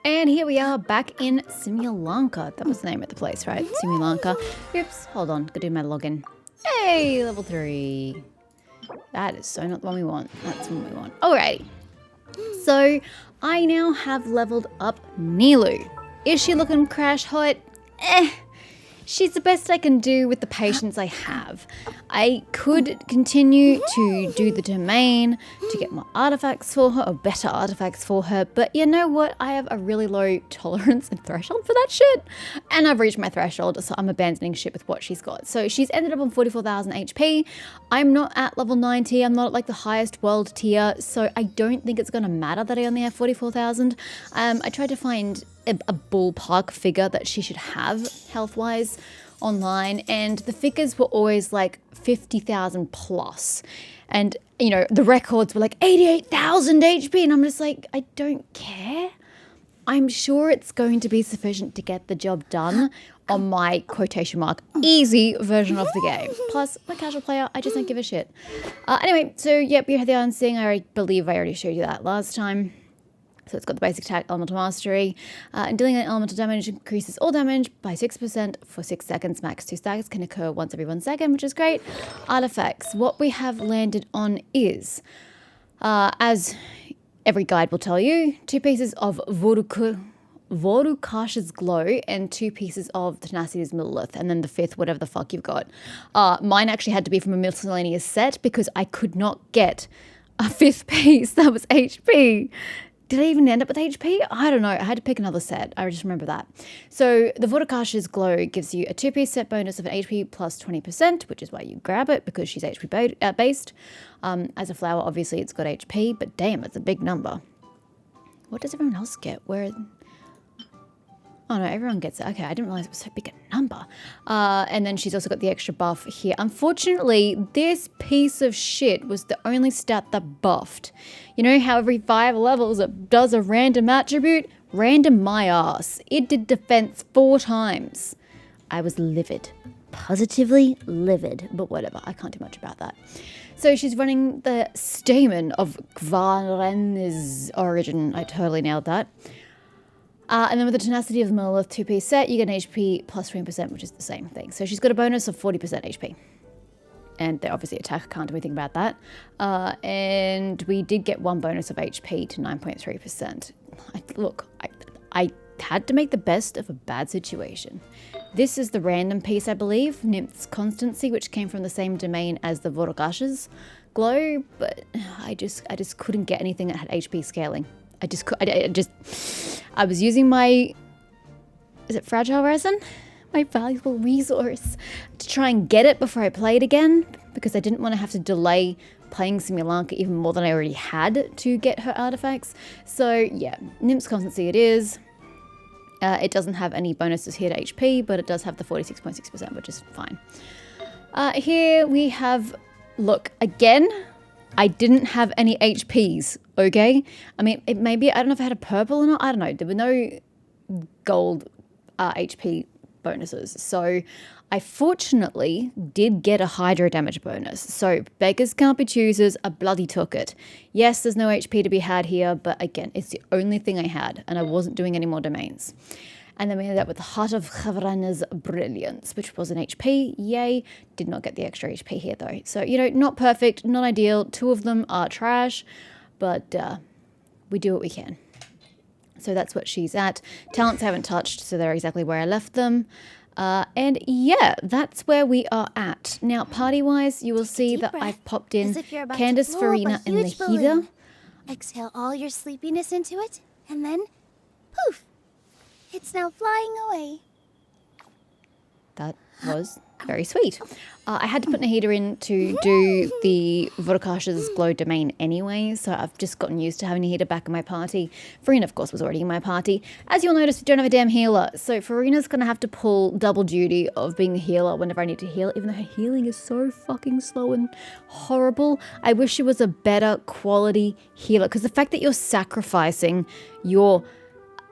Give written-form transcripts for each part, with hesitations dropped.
And here we are back in Simulanka. That was the name of the place, right? Simulanka. Oops, hold on. Gotta do my login. Hey, level 3. That is so not the one we want. That's the one we want. Alrighty. So, I now have leveled up Nilu. Is she looking crash hot? She's the best I can do with the patience I have. I could continue to do the domain to get more artifacts for her, or better artifacts for her, but you know what? I have a really low tolerance and threshold for that shit, and I've reached my threshold, so I'm abandoning shit with what she's got. So she's ended up on 44,000 HP. I'm not at level 90. I'm not at like the highest world tier, so I don't think it's going to matter that I only have 44,000. I tried to find a ballpark figure that she should have health-wise online, and the figures were always like 50,000 plus, and you know the records were like 88,000 HP, and I'm just like, I don't care. I'm sure it's going to be sufficient to get the job done on my quotation mark easy version of the game. Plus, I'm a casual player, I just don't give a shit. Anyway, so yep, you have the unseen. I believe I already showed you that last time. So it's got the basic attack, elemental mastery, and dealing an elemental damage increases all damage by 6% for 6 seconds. Max 2 stacks can occur once every 1 second, which is great. Artifacts. What we have landed on is, as every guide will tell you, 2 pieces of Vorukash's Glow and 2 pieces of Tenacity's Millilith, and then the 5th, whatever the fuck you've got. Mine actually had to be from a miscellaneous set because I could not get a 5th piece that was HP. Did I even end up with HP? I don't know. I had to pick another set. I just remember that. So the Vorukash's Glow gives you a 2-piece set bonus of an HP plus 20%, which is why you grab it because she's HP based. As a flower, obviously it's got HP, but damn, it's a big number. What does everyone else get? Oh no, everyone gets it. Okay, I didn't realize it was so big a number. And then she's also got the extra buff here. Unfortunately, this piece of shit was the only stat that buffed. You know how every 5 levels it does a random attribute? Random my ass. It did defense 4 times. I was livid. Positively livid. But whatever, I can't do much about that. So she's running the Stamen of Gvaren's origin. I totally nailed that. And then with the Tenacity of the Millilith 2-piece set, you get an HP plus 20%, which is the same thing. So she's got a bonus of 40% HP. And they obviously attack, I can't do anything about that. And we did get 1 bonus of HP to 9.3%. Look, I had to make the best of a bad situation. This is the random piece, I believe, Nymph's Constancy, which came from the same domain as the Vorukash's Glow, but I just couldn't get anything that had HP scaling. I was using my, is it fragile resin? My valuable resource to try and get it before I played again, because I didn't want to have to delay playing Simulanka even more than I already had to get her artifacts. So yeah, Nymph's Constancy it is. It doesn't have any bonuses here to HP, but it does have the 46.6%, which is fine. Here we have, look, again, I didn't have any HPs, okay? I mean, maybe, I don't know if I had a purple or not. I don't know. There were no gold HP bonuses. So I fortunately did get a hydro damage bonus. So beggars can't be choosers. I bloody took it. Yes, there's no HP to be had here, but again, it's the only thing I had, and I wasn't doing any more domains. And then we ended up with the Heart of Gvaren's Brilliance, which was an HP. Yay. Did not get the extra HP here, though. So, you know, not perfect, not ideal. 2 of them are trash, but we do what we can. So that's what she's at. Talents I haven't touched, so they're exactly where I left them. And yeah, that's where we are at. Now, party-wise, you will see that I've popped in Candace, Farina, and the Heather. Exhale all your sleepiness into it, and then poof! It's now flying away. That was very sweet. I had to put Nahida in to do the Vorukash's Glow domain anyway, so I've just gotten used to having Nahida back in my party. Farina, of course, was already in my party. As you'll notice, we don't have a damn healer, so Farina's going to have to pull double duty of being a healer whenever I need to heal, even though her healing is so fucking slow and horrible. I wish she was a better quality healer, because the fact that you're sacrificing your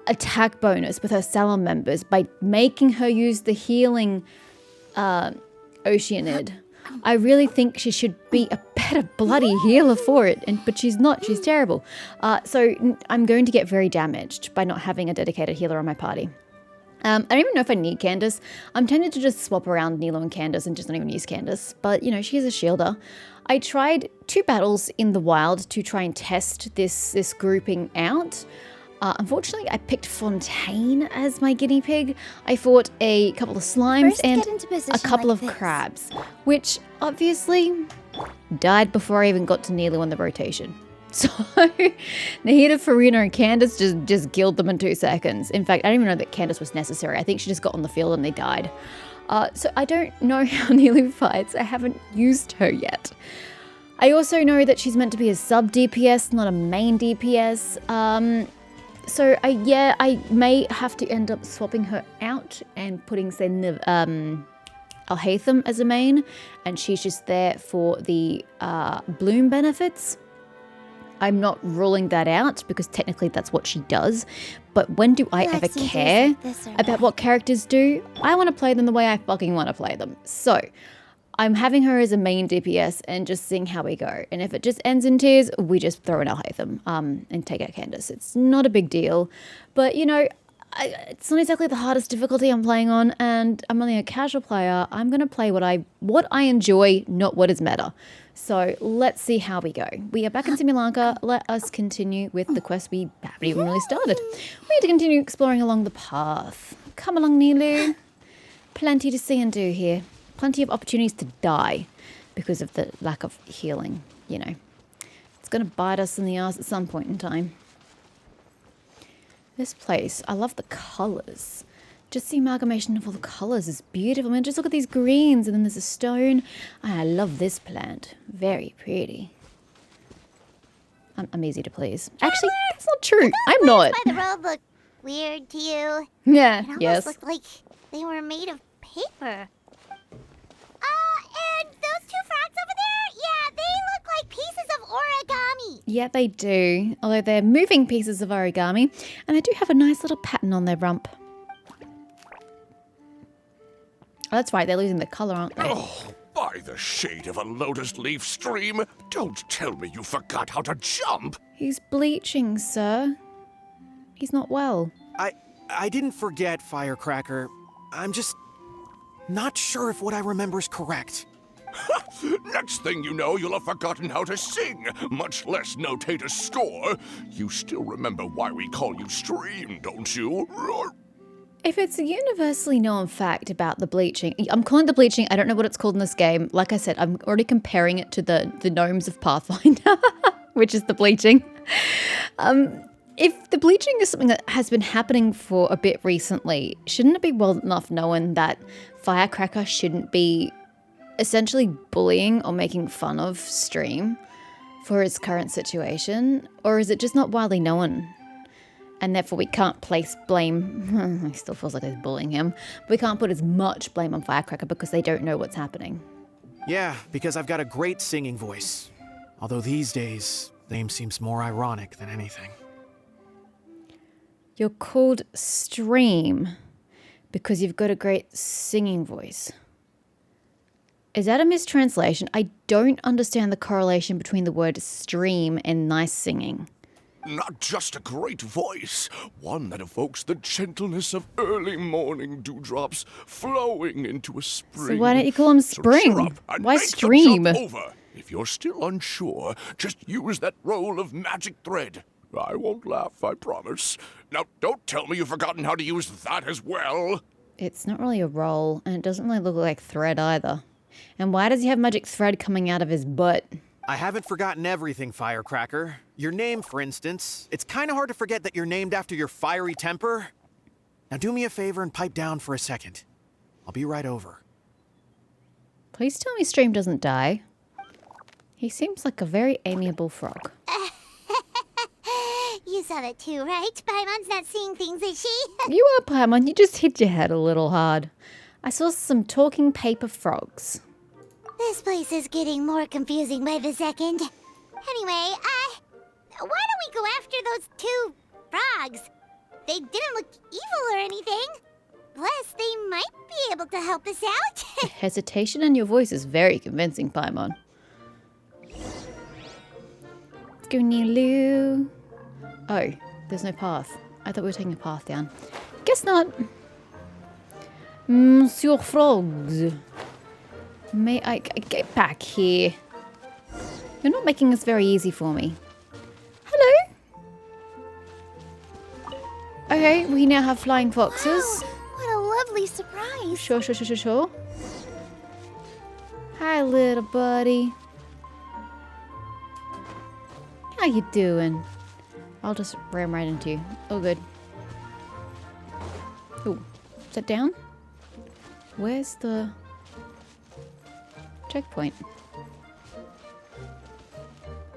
attack bonus with her Salon members by making her use the healing Oceanid, I really think she should be a get a bloody healer for it, but she's not. She's terrible. So I'm going to get very damaged by not having a dedicated healer on my party. I don't even know if I need Candace. I'm tempted to just swap around Nilo and Candace and just not even use Candace. But, you know, she's a shielder. I tried 2 battles in the wild to try and test this grouping out. Unfortunately, I picked Fontaine as my guinea pig. I fought a couple of slimes and a couple of crabs, which obviously died before I even got to Nilo in the rotation. So Nahida, Farina, and Candace just killed them in 2 seconds. In fact, I didn't even know that Candace was necessary. I think she just got on the field and they died. So I don't know how Nilo fights. I haven't used her yet. I also know that she's meant to be a sub DPS, not a main DPS. So I may have to end up swapping her out and putting, say, Alhaitham as a main, and she's just there for the bloom benefits. I'm not ruling that out because technically that's what she does. But when do I ever care about what characters do? I want to play them the way I fucking want to play them. So I'm having her as a main DPS and just seeing how we go. And if it just ends in tears, we just throw in Alhaitham and take out Candace. It's not a big deal. But, you know, it's not exactly the hardest difficulty I'm playing on, and I'm only a casual player. I'm going to play what I enjoy, not what is meta. So let's see how we go. We are back in Similanka. Let us continue with the quest we haven't even really started. We need to continue exploring along the path. Come along, Nilu. Plenty to see and do here. Plenty of opportunities to die because of the lack of healing, you know. It's going to bite us in the ass at some point in time. This place, I love the colours. Just the amalgamation of all the colours is beautiful. I mean, just look at these greens, and then there's a stone. I love this plant. Very pretty. I'm easy to please. Actually, that's not true. I'm not. By the road look weird to you. Yeah, it almost yes. looked like they were made of paper. And those 2 frogs over there, yeah, they look like pieces of origami. Yeah, they do. Although they're moving pieces of origami, and they do have a nice little pattern on their rump. Oh, that's right, they're losing the colour, aren't they? Oh, by the shade of a lotus leaf stream, don't tell me you forgot how to jump. He's bleaching, sir. He's not well. I didn't forget, Firecracker. I'm just not sure if what I remember is correct. Next thing you know, you'll have forgotten how to sing, much less notate a score. You still remember why we call you Stream, don't you? If it's a universally known fact about the bleaching, I'm calling it the bleaching. I don't know what it's called in this game. Like I said, I'm already comparing it to the gnomes of Pathfinder, which is the bleaching. If the bleaching is something that has been happening for a bit recently, shouldn't it be well enough known that Firecracker shouldn't be essentially bullying or making fun of Stream for his current situation? Or is it just not widely known? And therefore we can't place blame, it still feels like he's bullying him, but we can't put as much blame on Firecracker because they don't know what's happening. Yeah, because I've got a great singing voice. Although these days, name seems more ironic than anything. You're called Stream because you've got a great singing voice. Is that a mistranslation? I don't understand the correlation between the word stream and nice singing. Not just a great voice, one that evokes the gentleness of early morning dewdrops flowing into a spring. So why don't you call him Spring? So cheer up and Why make the Stream? jump over. If you're still unsure, just use that roll of magic thread. I won't laugh, I promise. Now, don't tell me you've forgotten how to use that as well. It's not really a roll, and it doesn't really look like thread either. And why does he have magic thread coming out of his butt? I haven't forgotten everything, Firecracker. Your name, for instance. It's kind of hard to forget that you're named after your fiery temper. Now do me a favor and pipe down for a second. I'll be right over. Please tell me Stream doesn't die. He seems like a very amiable frog. You saw that too, right? Paimon's not seeing things, is she? You are, Paimon. You just hit your head a little hard. I saw some talking paper frogs. This place is getting more confusing by the second. Anyway, why don't we go after those 2 frogs? They didn't look evil or anything. Plus, they might be able to help us out. The hesitation in your voice is very convincing, Paimon. Let's go, Nilu. Oh, there's no path. I thought we were taking a path down. Guess not. Monsieur Frogs. May I get back here? You're not making this very easy for me. Hello? Okay, we now have flying foxes. Wow, what a lovely surprise. Sure. Hi, little buddy. How you doing? I'll just ram right into you. Oh, good. Oh, is that down? Where's the checkpoint?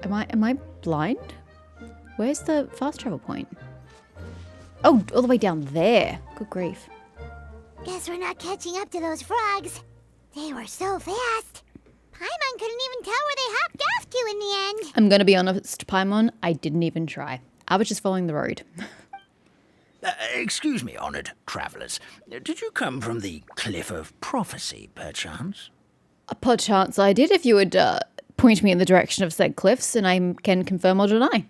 Am I blind? Where's the fast travel point? Oh, all the way down there. Good grief. Guess we're not catching up to those frogs. They were so fast. Paimon couldn't even tell where they hopped off to in the end. I'm gonna be honest, Paimon, I didn't even try. I was just following the road. Excuse me, honoured travellers. Did you come from the Cliff of Prophecy, perchance? Perchance I did if you would point me in the direction of said cliffs, and I can confirm or deny.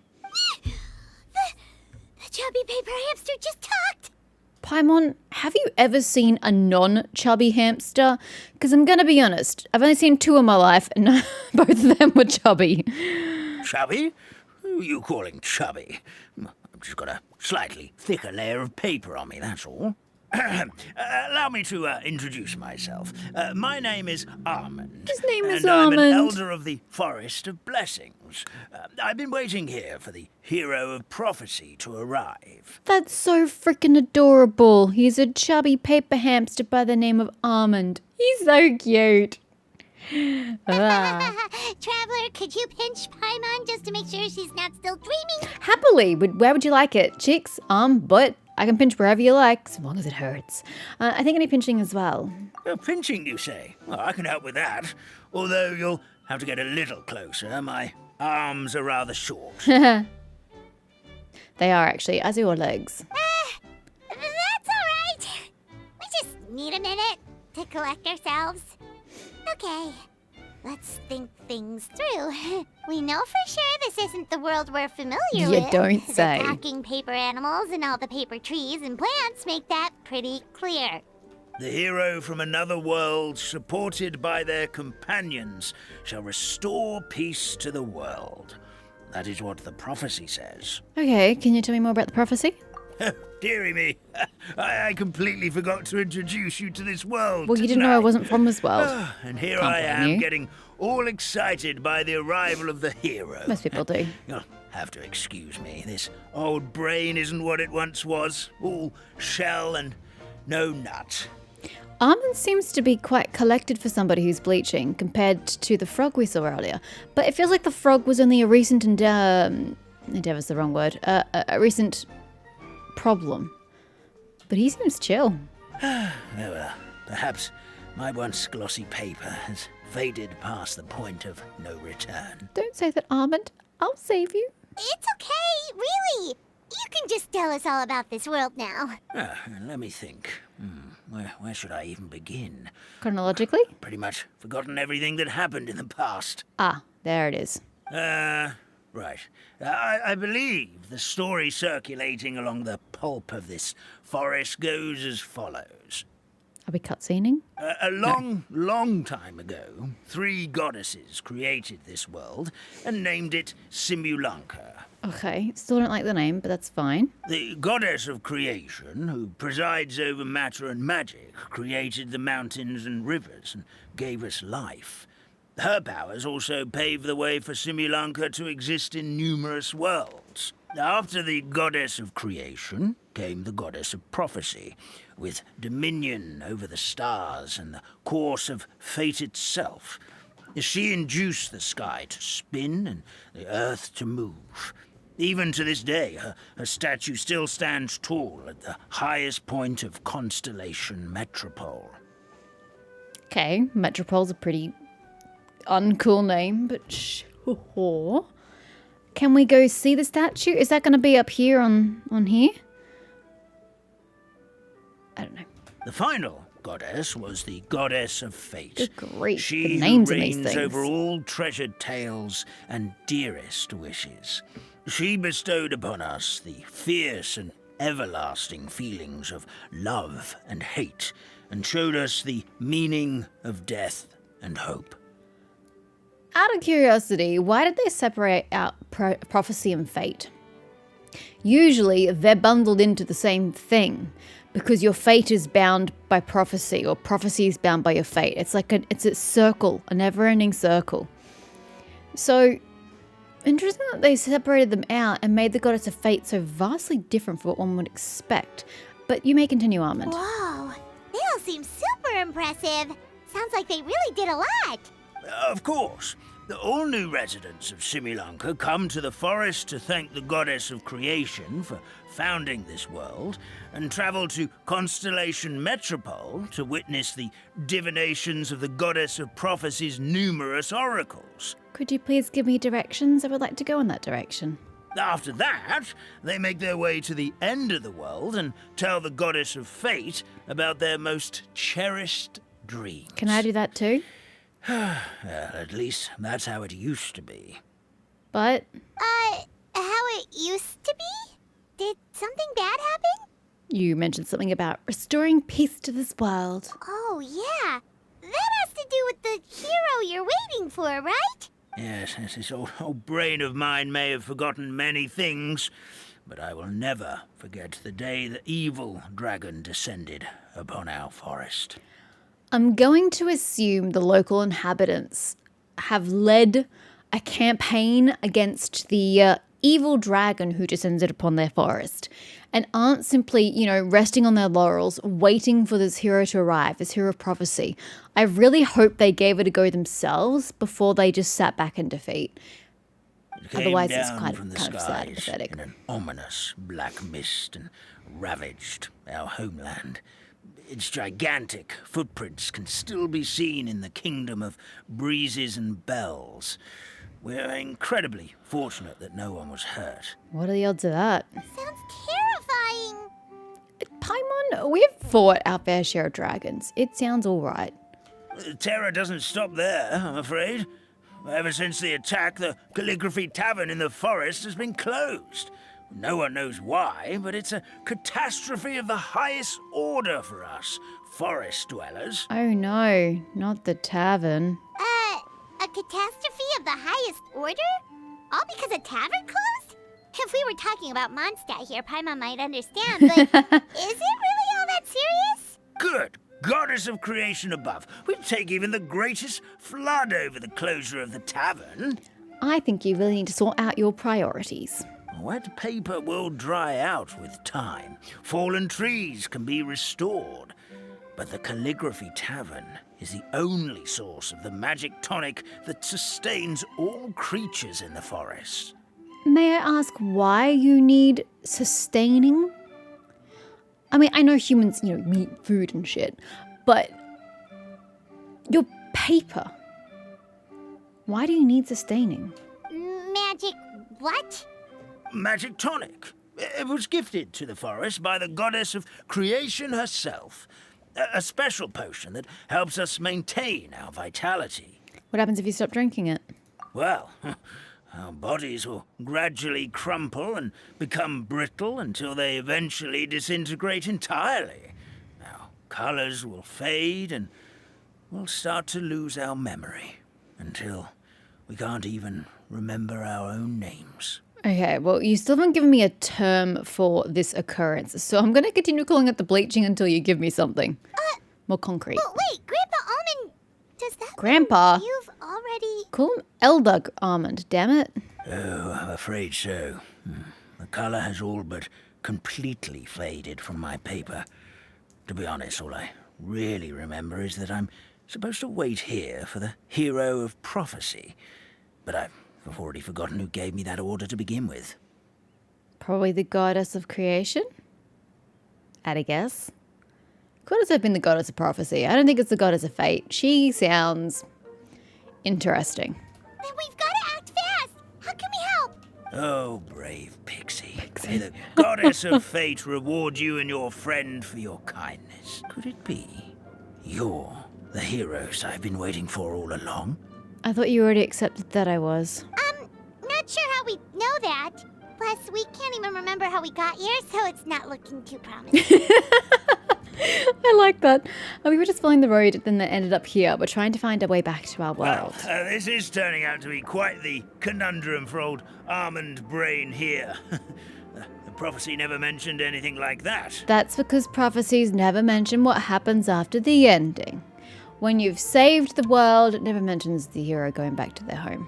The chubby paper hamster just talked. Paimon, have you ever seen a non-chubby hamster? Because I'm gonna be honest, I've only seen 2 in my life, and both of them were chubby. Chubby? Who are you calling chubby? I've just got a slightly thicker layer of paper on me, that's all. Allow me to introduce myself. My name is Armand. His name is and I'm Armand. an elder of the Forest of Blessings. I've been waiting here for the hero of prophecy to arrive. That's so freaking adorable. He's a chubby paper hamster by the name of Armand. He's so cute. Traveler, could you pinch Paimon just to make sure she's not still dreaming? Happily. Where would you like it? Cheeks, arm, butt? I can pinch wherever you like, as long as it hurts. I think I need pinching as well. Pinching, you say? Well, I can help with that. Although you'll have to get a little closer. My arms are rather short. They are actually, as are your legs. That's all right. We just need a minute to collect ourselves. Okay, let's think things through. We know for sure this isn't the world we're familiar You with. don't say. The talking paper animals and all the paper trees and plants make that pretty clear. The hero from another world, supported by their companions, shall restore peace to the world. That is what the prophecy says. Okay, can you tell me more about the prophecy? Dearie me, I completely forgot to introduce you to this world. Well, you didn't know I tonight. wasn't from this world. And here Can't I blame am, you. getting all excited by the arrival of the hero. Most people do. You'll have to excuse me. This old brain isn't what it once was. All shell and no nut. Armand seems to be quite collected for somebody who's bleaching compared to the frog we saw earlier. But it feels like the frog was only a recent endeavor's the wrong word. A recent problem. But he seems chill. Well, perhaps my once glossy paper has faded past the point of no return. Don't say that, Armand. I'll save you. It's okay, really. You can just tell us all about this world now. Let me think. Where should I even begin? Chronologically? Pretty much forgotten everything that happened in the past. Ah, there it is. Right. I believe the story circulating along the pulp of this forest goes as follows. Are we cutscening? A long time ago, 3 goddesses created this world and named it Simulanka. Okay, still don't like the name, but that's fine. The goddess of creation, who presides over matter and magic, created the mountains and rivers and gave us life. Her powers also paved the way for Simulanka to exist in numerous worlds. After the goddess of creation came the goddess of prophecy, with dominion over the stars and the course of fate itself. She induced the sky to spin and the earth to move. Even to this day, her statue still stands tall at the highest point of Constellation Metropole. Okay, Metropole's a pretty uncool name, but sure. Can we go see the statue? Is that going to be up here on here? I don't know. The final goddess was the goddess of fate. Good grief, She the who names in these reigns things. over all treasured tales and dearest wishes. She bestowed upon us the fierce and everlasting feelings of love and hate, and showed us the meaning of death and hope. Out of curiosity, why did they separate out prophecy and fate? Usually, they're bundled into the same thing, because your fate is bound by prophecy, or prophecy is bound by your fate. It's like it's a circle, a never-ending circle. So, interesting that they separated them out and made the goddess of fate so vastly different from what one would expect. But you may continue, Armand. Whoa, they all seem super impressive. Sounds like they really did a lot. Of course. All new residents of Simulanka come to the forest to thank the goddess of creation for founding this world, and travel to Constellation Metropole to witness the divinations of the goddess of prophecy's numerous oracles. Could you please give me directions? I would like to go in that direction. After that, they make their way to the end of the world and tell the goddess of fate about their most cherished dreams. Can I do that too? Well, at least that's how it used to be. But How it used to be? Did something bad happen? you mentioned something about restoring peace to this world. Oh, yeah. That has to do with the hero you're waiting for, right? Yes, this old brain of mine may have forgotten many things, but I will never forget the day the evil dragon descended upon our forest. I'm going to assume the local inhabitants have led a campaign against the evil dragon who descended upon their forest, and aren't simply, resting on their laurels, waiting for this hero to arrive, this hero of prophecy. I really hope they gave it a go themselves before they just sat back in defeat. It came Otherwise, it's down kind from of the sad and skies pathetic. in an ominous black mist and ravaged our homeland. Its gigantic footprints can still be seen in the kingdom of breezes and bells. We're incredibly fortunate that no one was hurt. What are the odds of that? Sounds terrifying. Paimon, we've fought our fair share of dragons. It sounds all right. The terror doesn't stop there, I'm afraid. Ever since the attack, the Calligraphy Tavern in the forest has been closed. No one knows why, but it's a catastrophe of the highest order for us, forest dwellers. Oh no, not the tavern. A catastrophe of the highest order? All because a tavern closed? If we were talking about Mondstadt here, Paimon might understand, but is it really all that serious? Good goddess of creation above. We'd take even the greatest flood over the closure of the tavern. I think you really need to sort out your priorities. Wet paper will dry out with time. Fallen trees can be restored. But the Calligraphy Tavern is the only source of the magic tonic that sustains all creatures in the forest. May I ask why you need sustaining? I mean, I know humans, eat food and shit, but your paper. Why do you need sustaining? Magic what? Magic tonic. It was gifted to the forest by the goddess of creation herself. A special potion that helps us maintain our vitality. What happens if you stop drinking it? Well, our bodies will gradually crumple and become brittle until they eventually disintegrate entirely. Our colors will fade and we'll start to lose our memory until we can't even remember our own names. Okay, well, you still haven't given me a term for this occurrence, so I'm going to continue calling it the bleaching until you give me something more concrete. But wait, Grandpa Almond, does that Grandpa? mean you've already... Call him Elder Almond, damn it. Oh, I'm afraid so. The color has all but completely faded from my paper. To be honest, all I really remember is that I'm supposed to wait here for the hero of prophecy. But I've already forgotten who gave me that order to begin with. Probably the goddess of creation? I'd a guess. Could have been the goddess of prophecy. I don't think it's the goddess of fate. She sounds interesting. Then we've got to act fast. How can we help? Oh, brave Pixie. May the goddess of fate reward you and your friend for your kindness. Could it be? You're the heroes I've been waiting for all along. I thought you already accepted that I was. Not sure how we know that. Plus, we can't even remember how we got here, so it's not looking too promising. I like that. We were just following the road, then that ended up here. We're trying to find a way back to our world. Well, this is turning out to be quite the conundrum for old Almond Brain here. The prophecy never mentioned anything like that. That's because prophecies never mention what happens after the ending. When you've saved the world, it never mentions the hero going back to their home.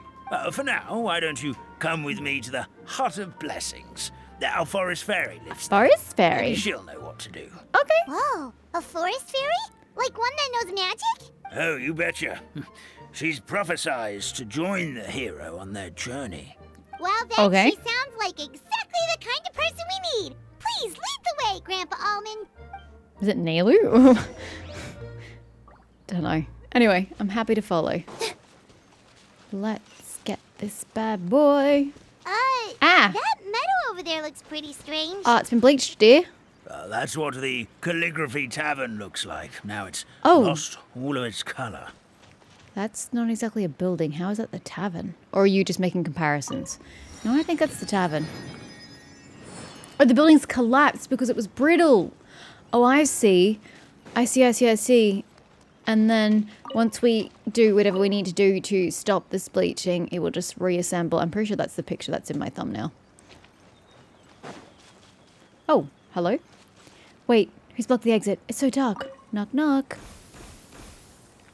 For now, why don't you come with me to the Hut of Blessings? Our forest fairy lives there. Forest fairy? Maybe she'll know what to do. Okay. Whoa, a forest fairy? Like one that knows magic? Oh, you betcha. She's prophesied to join the hero on their journey. Well, then Okay. she sounds like exactly the kind of person we need. Please lead the way, Grandpa Almond. Is it Nelu? Don't know. Anyway, I'm happy to follow. Let's get this bad boy. Ah! That meadow over there looks pretty strange. Oh, it's been bleached, dear. That's what the Calligraphy Tavern looks like. Now it's Oh. lost all of its colour. That's not exactly a building. How is that the tavern? Or are you just making comparisons? No, I think that's the tavern. Oh, the building's collapsed because it was brittle. Oh, I see. I see. And then once we do whatever we need to do to stop this bleaching, it will just reassemble. I'm pretty sure that's the picture that's in my thumbnail. Oh, hello? Wait, who's blocked the exit? It's so dark. Knock, knock.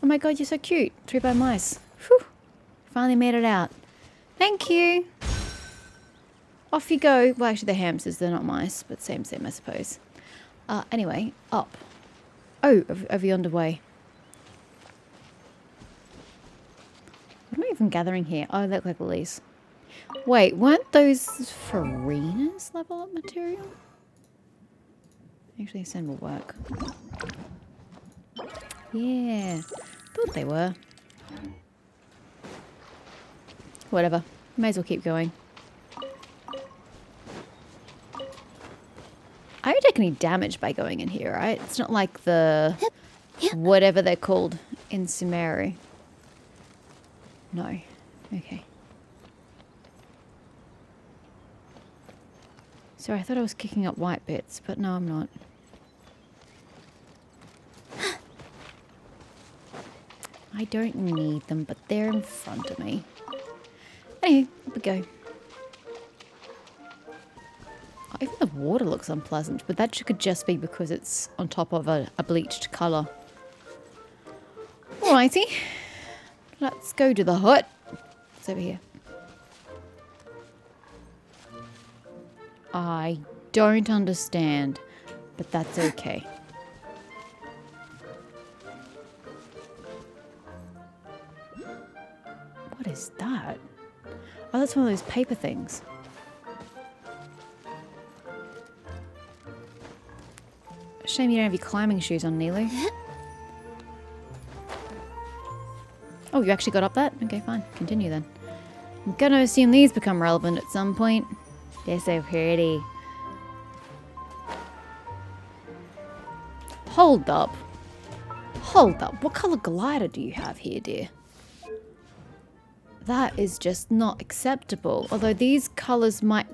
Oh my god, you're so cute. 3 by mice. Whew. Finally made it out. Thank you. Off you go. Well, actually, they're hamsters. They're not mice, but same, I suppose. Anyway, up. Oh, over yonder way. What am I even gathering here? Oh, they look like lilies. Wait, weren't those Farina's level up material? Actually, sand will work. Yeah, thought they were. Whatever. May as well keep going. I don't take any damage by going in here, right? It's not like the whatever they're called in Sumeru. No. Okay. Sorry, I thought I was kicking up white bits, but no, I'm not. I don't need them, but they're in front of me. Anyway, here we go. Oh, even the water looks unpleasant, but that could just be because it's on top of a bleached colour. Alrighty. Let's go to the hut. It's over here. I don't understand, but that's okay. What is that? Oh, that's one of those paper things. Shame you don't have your climbing shoes on, Nilo. Oh, you actually got up that? Okay, fine. Continue then. I'm gonna assume these become relevant at some point. They're so pretty. Hold up. Hold up. What colour glider do you have here, dear? That is just not acceptable. Although these colours might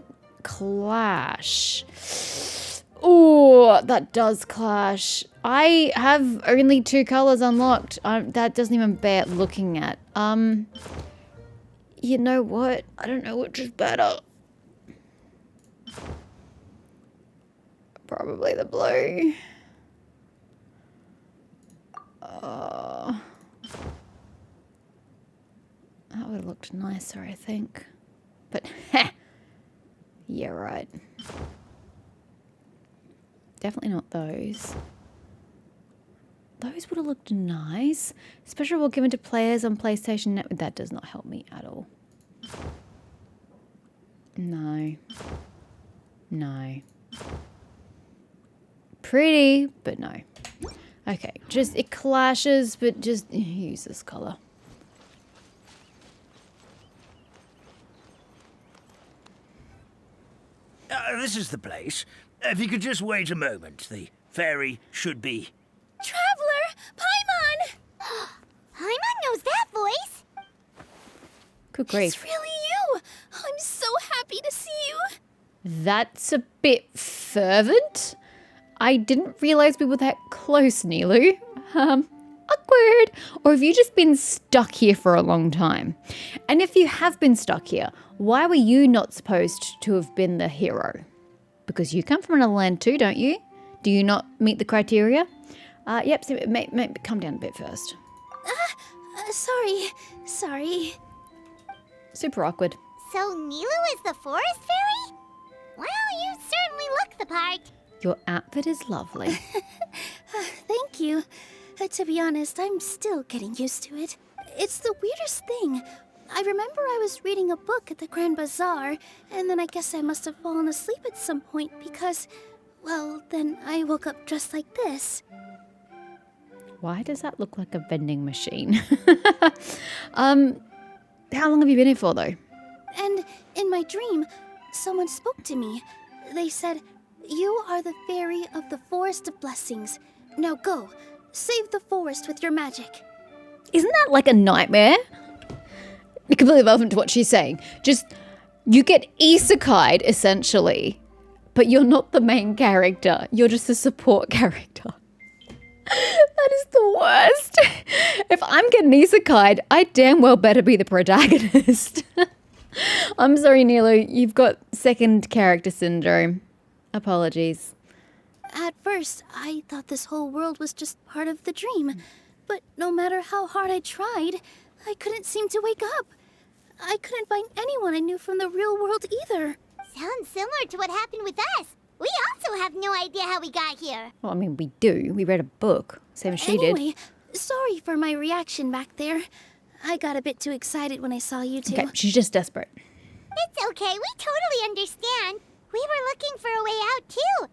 clash. Oh, that does clash. I have only 2 colours unlocked. That doesn't even bear looking at. You know what? I don't know which is better. Probably the blue. That would have looked nicer, I think. But, yeah, right. Definitely not those. Those would have looked nice. Special reward given to players on PlayStation Network. That does not help me at all. No. No. Pretty, but no. Okay, just it clashes, but just use this colour. This is the place. If you could just wait a moment, the fairy should be... Traveler, Paimon knows that voice. Good grief. It's really you! I'm so happy to see you! That's a bit fervent. I didn't realize we were that close, Nilu. Awkward. Or have you just been stuck here for a long time? And if you have been stuck here, why were you not supposed to have been the hero? Because you come from another land too, don't you? Do you not meet the criteria? Yep, so come down a bit first. Sorry. Super awkward. So Nilu is the forest fairy? Well, you certainly look the part. Your outfit is lovely. Thank you. To be honest, I'm still getting used to it. It's the weirdest thing. I remember I was reading a book at the Grand Bazaar, and then I guess I must have fallen asleep at some point because, well, then I woke up dressed like this. Why does that look like a vending machine? How long have you been here for, though? And in my dream, someone spoke to me. They said, "You are the fairy of the Forest of Blessings. Now go, save the forest with your magic." Isn't that like a nightmare? Completely relevant to what she's saying. Just, you get isekai'd, essentially, but you're not the main character. You're just a support character. That is the worst. If I'm getting isekai'd, I damn well better be the protagonist. I'm sorry, Nilu. You've got second character syndrome. Apologies. At first, I thought this whole world was just part of the dream. But no matter how hard I tried, I couldn't seem to wake up. I couldn't find anyone I knew from the real world either. Sounds similar to what happened with us. We also have no idea how we got here. Well, I mean, we do. We read a book. Same as she did. Anyway, sorry for my reaction back there. I got a bit too excited when I saw you two. Okay, she's just desperate. It's okay, we totally understand. We were looking for a way out too.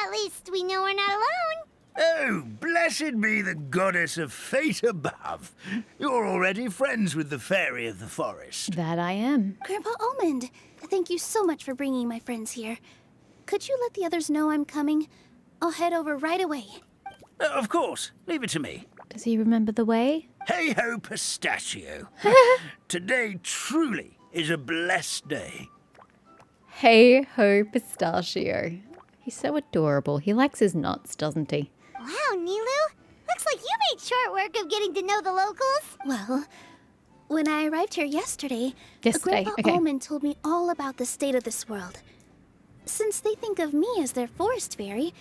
At least we know we're not alone. Oh, blessed be the goddess of fate above. You're already friends with the fairy of the forest. That I am. Grandpa Almond, thank you so much for bringing my friends here. Could you let the others know I'm coming? I'll head over right away. Of course, leave it to me. Does he remember the way? Hey ho, pistachio. Today truly is a blessed day. Hey ho, pistachio. He's so adorable. He likes his nuts, doesn't he? Wow, Nilu. Looks like you made short work of getting to know the locals. Well, when I arrived here yesterday, Yesterday, Grandpa okay. Almond told me all about the state of this world. Since they think of me as their forest fairy,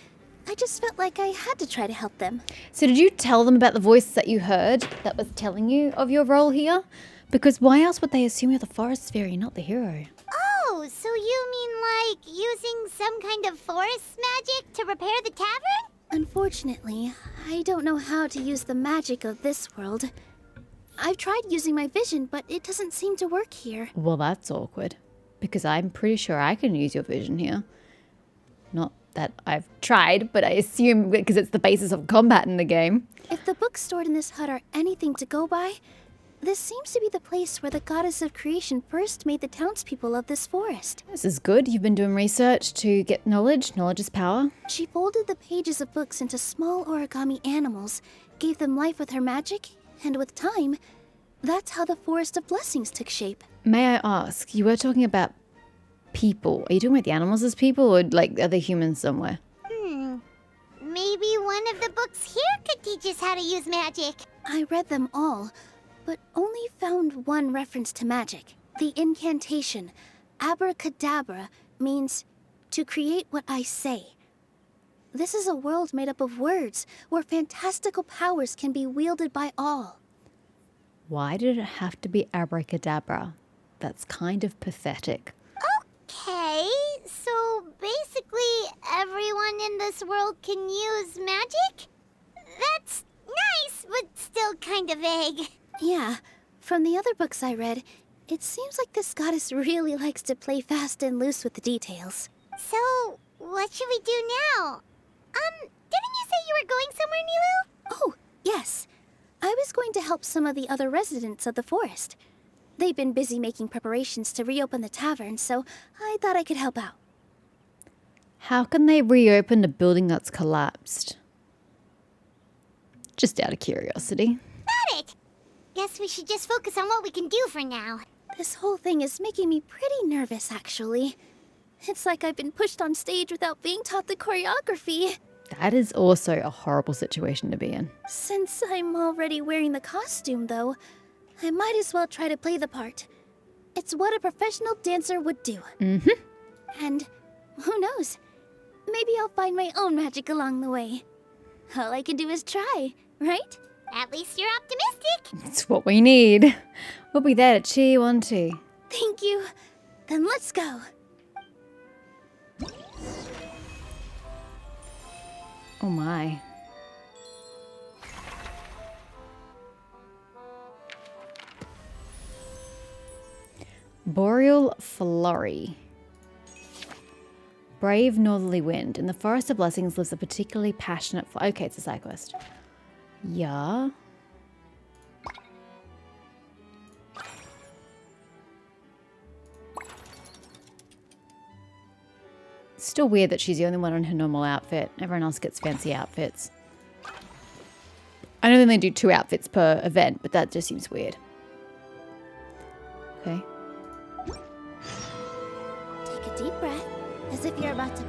I just felt like I had to try to help them. So did you tell them about the voice that you heard that was telling you of your role here? Because why else would they assume you're the forest fairy, not the hero? Oh, so you mean like using some kind of forest magic to repair the tavern? Unfortunately, I don't know how to use the magic of this world. I've tried using my vision, but it doesn't seem to work here. Well, that's awkward. Because I'm pretty sure I can use your vision here. Not that I've tried, but I assume because it's the basis of combat in the game. If the books stored in this hut are anything to go by, this seems to be the place where the goddess of creation first made the townspeople of this forest. This is good. You've been doing research to get knowledge. Knowledge is power. She folded the pages of books into small origami animals, gave them life with her magic, and with time, that's how the Forest of Blessings took shape. May I ask, you were talking about people. Are you talking about the animals as people or like are they humans somewhere? Maybe one of the books here could teach us how to use magic. I read them all, but only found one reference to magic. The incantation, abracadabra, means to create what I say. This is a world made up of words, where fantastical powers can be wielded by all. Why did it have to be abracadabra? That's kind of pathetic. Okay, so basically everyone in this world can use magic? That's nice, but still kind of vague. Yeah, from the other books I read, it seems like this goddess really likes to play fast and loose with the details. So, what should we do now? Didn't you say you were going somewhere, Nilu? Oh, yes. I was going to help some of the other residents of the forest. They've been busy making preparations to reopen the tavern, so I thought I could help out. How can they reopen a building that's collapsed? Just out of curiosity. Got it! guess we should just focus on what we can do for now. This whole thing is making me pretty nervous, actually. It's like I've been pushed on stage without being taught the choreography. That is also a horrible situation to be in. Since I'm already wearing the costume, though, I might as well try to play the part. It's what a professional dancer would do. And who knows? Maybe I'll find my own magic along the way. All I can do is try, right? At least you're optimistic. It's what we need. We'll be there to cheer you on too. Thank you. Then let's go. Oh my. Boreal Flurry. Brave northerly wind. In the forest of blessings lives a particularly passionate okay, it's a side quest. Yeah. It's still weird that she's the only one in her normal outfit. Everyone else gets fancy outfits. I know they only do 2 outfits per event, but that just seems weird. Okay. Take a deep breath, as if you're about to